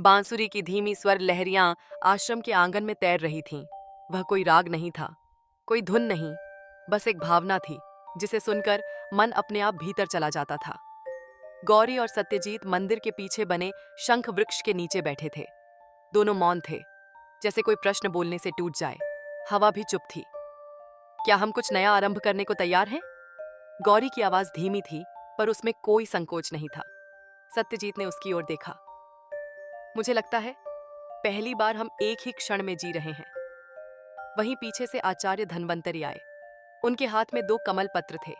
बांसुरी की धीमी स्वर लहरियां आश्रम के आंगन में तैर रही थीं। वह कोई राग नहीं था, कोई धुन नहीं, बस एक भावना थी जिसे सुनकर मन अपने आप भीतर चला जाता था। गौरी और सत्यजीत मंदिर के पीछे बने शंख वृक्ष के नीचे बैठे थे। दोनों मौन थे, जैसे कोई प्रश्न बोलने से टूट जाए। हवा भी चुप थी। क्या हम कुछ नया आरंभ करने को तैयार हैं? गौरी की आवाज धीमी थी, पर उसमें कोई संकोच नहीं था। सत्यजीत ने उसकी ओर देखा। मुझे लगता है पहली बार हम एक ही क्षण में जी रहे हैं। वहीं पीछे से आचार्य धन्वंतरी आए। उनके हाथ में 2 कमल पत्र थे।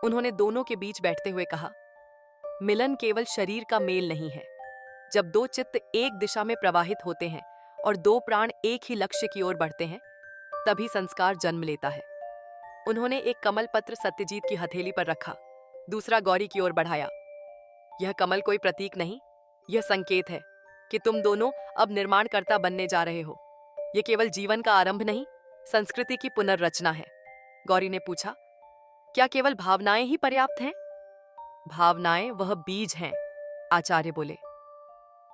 उन्होंने दोनों के बीच बैठते हुए कहा, मिलन केवल शरीर का मेल नहीं है। जब 2 चित्त एक दिशा में प्रवाहित होते हैं और 2 प्राण एक ही लक्ष्य की ओर बढ़ते हैं, तभी संस्कार जन्म लेता है। उन्होंने एक कमल पत्र सत्यजीत की हथेली पर रखा, दूसरा गौरी की ओर बढ़ाया। यह कमल कोई प्रतीक नहीं, यह संकेत है कि तुम दोनों अब निर्माणकर्ता बनने जा रहे हो। यह केवल जीवन का आरंभ नहीं, संस्कृति की पुनर्रचना है। गौरी ने पूछा, क्या केवल भावनाएं ही पर्याप्त हैं? भावनाएं वह बीज हैं, आचार्य बोले,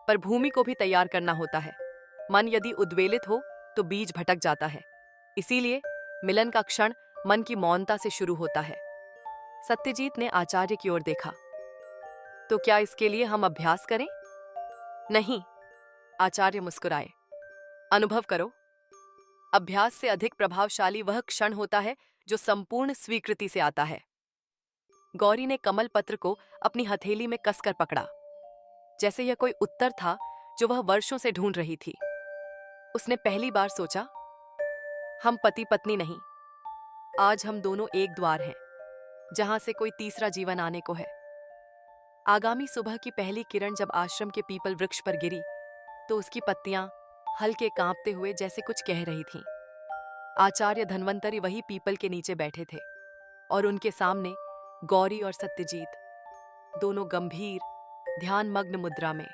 पर भूमि को भी तैयार करना होता है। मन यदि उद्वेलित हो तो बीज भटक जाता है। इसीलिए मिलन का क्षण मन की मौनता से शुरू होता है। सत्यजीत ने आचार्य की ओर देखा। तो क्या इसके लिए हम अभ्यास करें? नहीं, आचार्य मुस्कुराए। अनुभव करो। अभ्यास से अधिक प्रभावशाली वह क्षण होता है जो संपूर्ण स्वीकृति से आता है। गौरी ने कमल पत्र को अपनी हथेली में कसकर पकड़ा, जैसे यह कोई उत्तर था जो वह वर्षों से ढूंढ रही थी। उसने पहली बार सोचा, हम पति पत्नी नहीं, आज हम दोनों एक द्वार हैं, जहां से कोई तीसरा जीवन आने को है। आगामी सुबह की पहली किरण जब आश्रम के पीपल वृक्ष पर गिरी, तो उसकी पत्तियां हल्के कांपते हुए जैसे कुछ कह रही थीं। आचार्य धन्वंतरी वही पीपल के नीचे बैठे थे और उनके सामने गौरी और सत्यजीत, दोनों गंभीर, ध्यानमग्न मुद्रा में।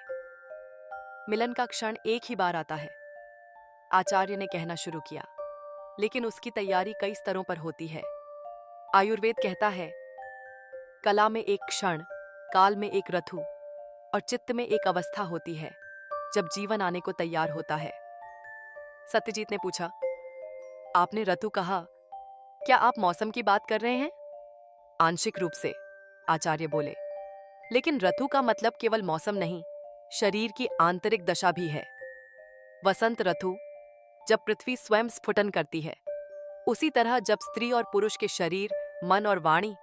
मिलन का क्षण एक ही बार आता है, आचार्य ने कहना शुरू किया, लेकिन उसकी तैयारी कई स्तरों पर होती है। आयुर्वेद कहता है, कला में एक क्षण, काल में एक ऋतु और चित्त में एक अवस्था होती है जब जीवन आने को तैयार होता है। सत्यजीत ने पूछा, आपने ऋतु कहा, क्या आप मौसम की बात कर रहे हैं? आंशिक रूप से, आचार्य बोले, लेकिन ऋतु का मतलब केवल मौसम नहीं, शरीर की आंतरिक दशा भी है। वसंत ऋतु, जब पृथ्वी स्वयं स्फुटन करती है, उसी तरह जब स्त्री और पुरुष के शरीर, मन और वाणी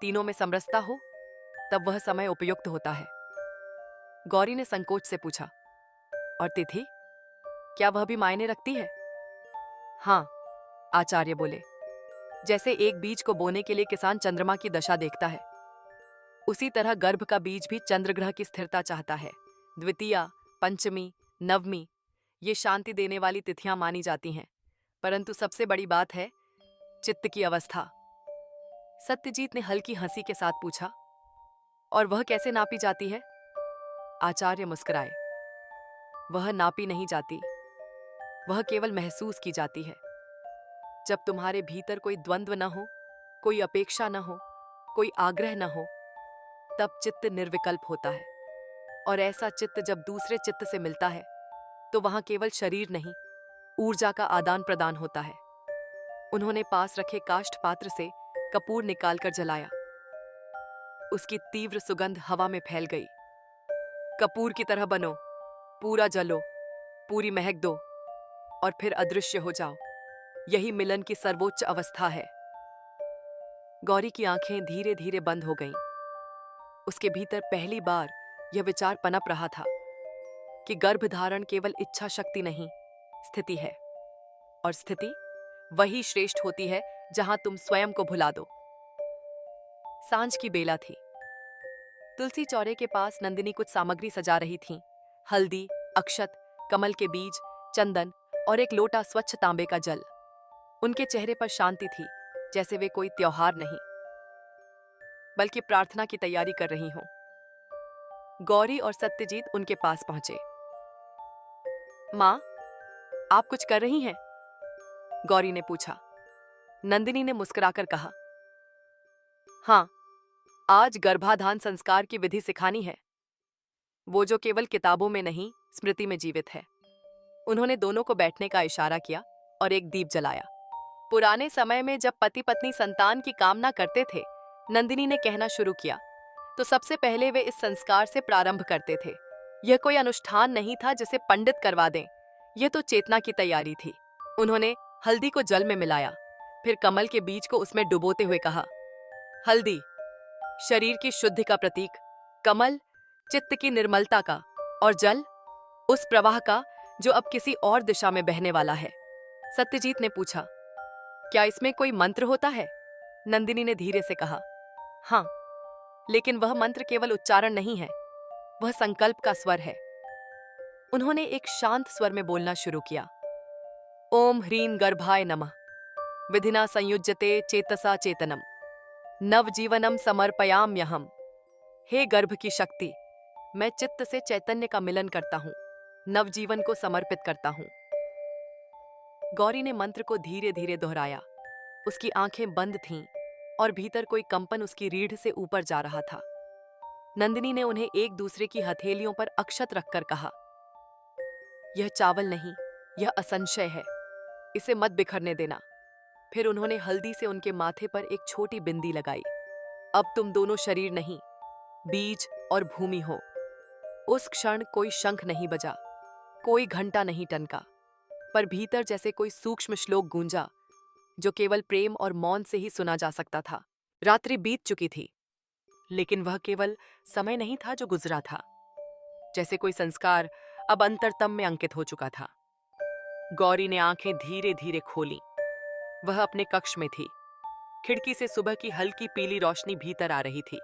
तीनों में समरसता हो, तब वह समय उपयुक्त होता है। गौरी ने संकोच से पूछा, और तिथि, क्या वह भी मायने रखती है? हाँ, आचार्य बोले, जैसे एक बीज को बोने के लिए किसान चंद्रमा की दशा देखता है, उसी तरह गर्भ का बीज भी चंद्रग्रह की स्थिरता चाहता है। द्वितीया, पंचमी, नवमी, ये शांति देने वाली तिथियां मानी जाती हैं, परंतु सबसे बड़ी बात है चित्त की अवस्था। सत्यजीत ने हल्की हंसी के साथ पूछा, और वह कैसे नापी जाती है? आचार्य मुस्कुराए, वह नापी नहीं जाती, वह केवल महसूस की जाती है। जब तुम्हारे भीतर कोई द्वंद्व न हो, कोई अपेक्षा न हो, कोई आग्रह न हो, तब चित्त निर्विकल्प होता है। और ऐसा चित्त जब दूसरे चित्त से मिलता है, तो वहां केवल शरीर नहीं, ऊर्जा का आदान प्रदान होता है। उन्होंने पास रखे काष्ठ पात्र से कपूर निकालकर जलाया। उसकी तीव्र सुगंध हवा में फैल गई। कपूर की तरह बनो, पूरा जलो, पूरी महक दो और फिर अदृश्य हो जाओ। यही मिलन की सर्वोच्च अवस्था है। गौरी की आंखें धीरे धीरे बंद हो गईं। उसके भीतर पहली बार यह विचार पनप रहा था कि गर्भधारण केवल इच्छा शक्ति नहीं, स्थिति है। और स्थिति वही श्रेष्ठ होती है जहां तुम स्वयं को भुला दो। सांझ की बेला थी। तुलसी चौरे के पास नंदिनी कुछ सामग्री सजा रही थीं। हल्दी, अक्षत, कमल के बीज, चंदन और एक लोटा स्वच्छ तांबे का जल। उनके चेहरे पर शांति थी, जैसे वे कोई त्योहार नहीं, बल्कि प्रार्थना की तैयारी कर रही हों। गौरी और सत्यजीत उनके पास पहुंचे। मां, आप कुछ कर रही हैं? गौरी ने पूछा। नंदिनी ने मुस्कुराकर कहा, हां, आज गर्भाधान संस्कार की विधि सिखानी है। वो जो केवल किताबों में नहीं, स्मृति में जीवित है। उन्होंने दोनों को बैठने का इशारा किया और एक दीप जलाया। पुराने समय में जब पति पत्नी संतान की कामना करते थे, नंदिनी ने कहना शुरू किया, तो सबसे पहले वे इस संस्कार से प्रारंभ करते थे। यह कोई अनुष्ठान नहीं था जिसे पंडित करवा दें, यह तो चेतना की तैयारी थी। उन्होंने हल्दी को जल में मिलाया, फिर कमल के बीज को उसमें डुबोते हुए कहा, हल्दी शरीर की शुद्धि का प्रतीक, कमल चित्त की निर्मलता का, और जल उस प्रवाह का जो अब किसी और दिशा में बहने वाला है। सत्यजीत ने पूछा, क्या इसमें कोई मंत्र होता है? नंदिनी ने धीरे से कहा, हाँ, लेकिन वह मंत्र केवल उच्चारण नहीं है, वह संकल्प का स्वर है। उन्होंने एक शांत स्वर में बोलना शुरू किया, ओम ह्रीं गर्भाय नमः, विधिना संयुज्यते चेतसा चेतनम, नवजीवनम समर्पयाम्यहम्। हे गर्भ की शक्ति, मैं चित्त से चैतन्य का मिलन करता हूँ, नवजीवन को समर्पित करता हूँ। गौरी ने मंत्र को धीरे धीरे दोहराया। उसकी आंखें बंद थीं और भीतर कोई कंपन उसकी रीढ़ से ऊपर जा रहा था। नंदिनी ने उन्हें एक दूसरे की हथेलियों पर अक्षत रखकर कहा, यह चावल नहीं, यह असंशय है, इसे मत बिखरने देना। फिर उन्होंने हल्दी से उनके माथे पर एक छोटी बिंदी लगाई। अब तुम दोनों शरीर नहीं, बीज और भूमि हो। उस क्षण कोई शंख नहीं बजा, कोई घंटा नहीं टनका, पर भीतर जैसे कोई सूक्ष्म श्लोक गूंजा जो केवल प्रेम और मौन से ही सुना जा सकता था। रात्रि बीत चुकी थी, लेकिन वह केवल समय नहीं था जो गुजरा था, जैसे कोई संस्कार अब अंतरतम में अंकित हो चुका था। गौरी ने आंखें धीरे धीरे खोली। वह अपने कक्ष में थी। खिड़की से सुबह की हल्की पीली रोशनी भीतर आ रही थी,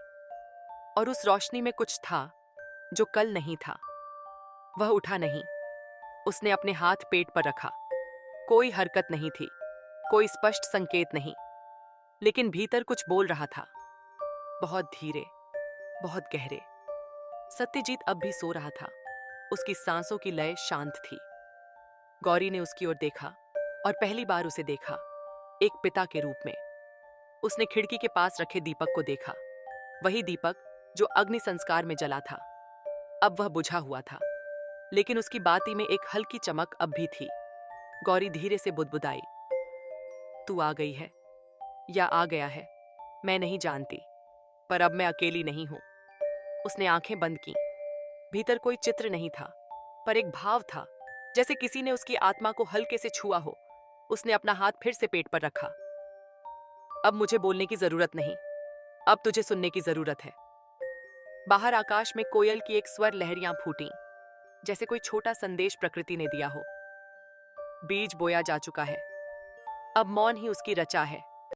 और उस रोशनी में कुछ था जो कल नहीं था। वह उठा नहीं। उसने अपने हाथ पेट पर रखा। कोई हरकत नहीं थी, कोई स्पष्ट संकेत नहीं, लेकिन भीतर कुछ बोल रहा था, बहुत धीरे, बहुत गहरे। सत्यजीत अब भी सो रहा था। उसकी सांसों की लय शांत थी। गौरी ने उसकी ओर देखा, और पहली बार उसे देखा एक पिता के रूप में। उसने खिड़की के पास रखे दीपक को देखा, वही दीपक जो अग्नि संस्कार में जला था। अब वह बुझा हुआ था, लेकिन उसकी बाती में एक हल्की चमक अब भी थी। गौरी धीरे से बुदबुदाई, तू आ गई है या आ गया है, मैं नहीं जानती, पर अब मैं अकेली नहीं हूं। उसने आंखें बंद की। भीतर कोई चित्र नहीं था, पर एक भाव था, जैसे किसी ने उसकी आत्मा को हल्के से छुआ हो। उसने अपना हाथ फिर से पेट पर रखा। अब मुझे बोलने की जरूरत नहीं, अब तुझे सुनने की जरूरत है। बाहर आकाश में कोयल की एक स्वर लहरियां फूटीं, जैसे कोई छोटा संदेश प्रकृति ने दिया हो। बीज बोया जा चुका है, अब मौन ही उसकी रचा है।